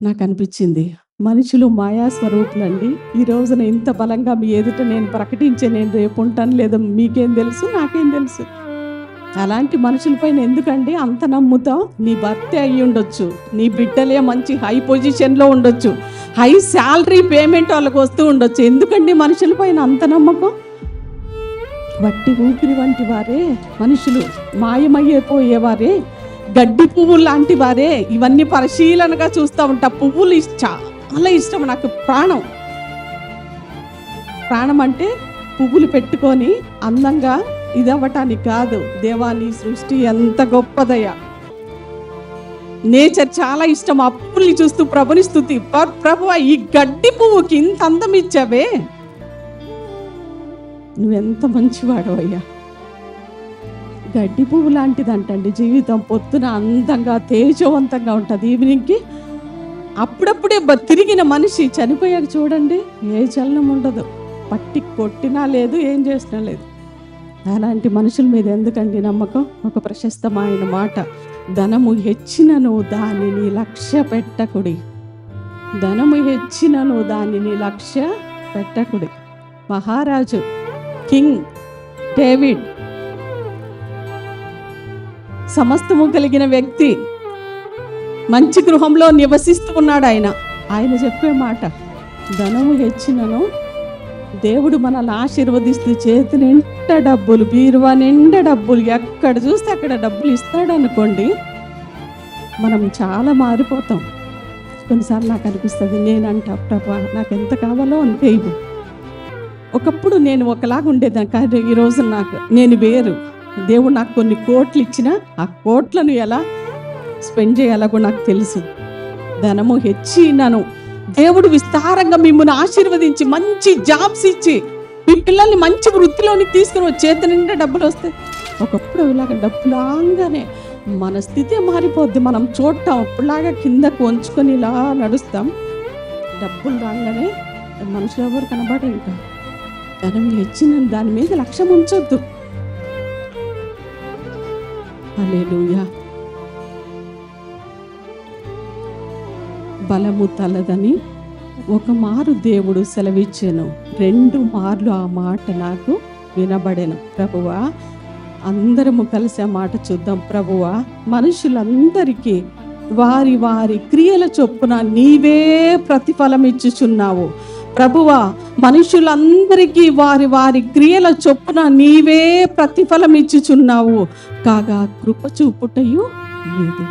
నాకు అనిపించింది. మనుషులు మాయా స్వరూపులండి. ఈ రోజున ఇంత బలంగా మీ ఎదుట నేను ప్రకటించే నేను రేపు ఉంటాను లేదా మీకేం తెలుసు, నాకేం తెలుసు. అలాంటి మనుషులపైన ఎందుకండి అంత నమ్ముతాం? నీ భర్తే అయ్యి ఉండొచ్చు, నీ బిడ్డలే మంచి హై పొజిషన్లో ఉండొచ్చు, హై శాలరీ పేమెంట్ వాళ్ళకి వస్తూ ఉండొచ్చు. ఎందుకండి మనుషులపైన అంత నమ్మకం? వట్టి ఊపిరి వంటి వారే మనుషులు, మాయమయ్యేపోయేవారే, గడ్డి పువ్వులు లాంటి వారే. ఇవన్నీ పరిశీలనగా చూస్తూ ఉంటా. పువ్వులు చాలా ఇష్టం నాకు. ప్రాణం అంటే పువ్వులు పెట్టుకొని అందంగా ఇదవ్వటానికి కాదు. దేవాని సృష్టి ఎంత గొప్పదయ్యా. నేచర్ చాలా ఇష్టం. ఆ పువ్వుల్ని చూస్తూ ప్రభుని స్తుతి. ప్రభువా, ఈ గడ్డి పువ్వుకి ఇంత అందం ఇచ్చావే, నువ్వెంత మంచివాడవయ్యా. గడ్డి పువ్వు లాంటిదంటండి జీవితం. పొద్దున అందంగా తేజవంతంగా ఉంటుంది, ఈవినింగ్కి అప్పుడప్పుడే తిరిగిన మనిషి చనిపోయాక చూడండి ఏ చలనం ఉండదు, పట్టి కొట్టినా లేదు, ఏం చేసినా లేదు. అలాంటి మనుషుల మీద ఎందుకండి నమ్మకం? ఒక ప్రశస్తమైన మాట, ధనము హెచ్చినను దానిని లక్ష్య పెట్టకుడి. ధనము హెచ్చినను దానిని లక్ష్య పెట్టకుడి. మహారాజు కింగ్ డేవిడ్, సమస్తము కలిగిన వ్యక్తి, మంచి గృహంలో నివసిస్తూ ఉన్నాడు. ఆయన చెప్పే మాట, ధనము హెచ్చినను, దేవుడు మనల్ని ఆశీర్వదిస్తూ చేతి నిండా డబ్బులు, బీరువా నిండా డబ్బులు, ఎక్కడ చూస్తే అక్కడ డబ్బులు ఇస్తాడు అనుకోండి, మనం చాలా మారిపోతాం. కొన్నిసార్లు నాకు అనిపిస్తుంది, నేనంట ప్రభా నాకు ఎంత కావాలో అంతే ఇవ్వు. ఒకప్పుడు నేను ఒకలాగా ఉండేదాన్ని, కానీ ఈరోజు నేను వేరు. దేవుడు నాకు కొన్ని కోట్లు ఇచ్చినా ఆ కోట్లను ఎలా స్పెండ్ చేయాలో కూడా నాకు తెలుసు. ధనము హెచ్చినను, దేవుడు విస్తారంగా మిమ్మల్ని ఆశీర్వదించి మంచి జాబ్స్ ఇచ్చి మీ పిల్లల్ని మంచి వృత్తిలోని తీసుకుని చేతి నిండా డబ్బులు వస్తాయి. ఒకప్పుడు ఇలాగ డబ్బులాగానే మన స్థితి మారిపోద్ది. మనం చూడటం అప్పుడులాగా కిందకు వంచుకొని ఇలా నడుస్తాం. డబ్బులు రాగానే మనుషులు ఎవరు కనబడరు. ఇంకా ధనం హెచ్చిన దాని మీద లక్ష్యం ఉంచొద్దు. హల్లెలూయా. బలము తలదని ఒక మారు దేవుడు సెలవిచ్చాను, 2 మార్లు ఆ మాట నాకు వినబడెను. ప్రభువా, అందరము కలిసి ఆ మాట చూద్దాం. ప్రభువా, మనుషులందరికీ వారి వారి క్రియల చొప్పున నీవే ప్రతిఫలం ఇచ్చుచున్నావు. ప్రభువా, మనుషులందరికీ వారి వారి క్రియల చొప్పున నీవే ప్రతిఫలం ఇచ్చుచున్నావు, కాగా కృప చూపుటయు నీదే.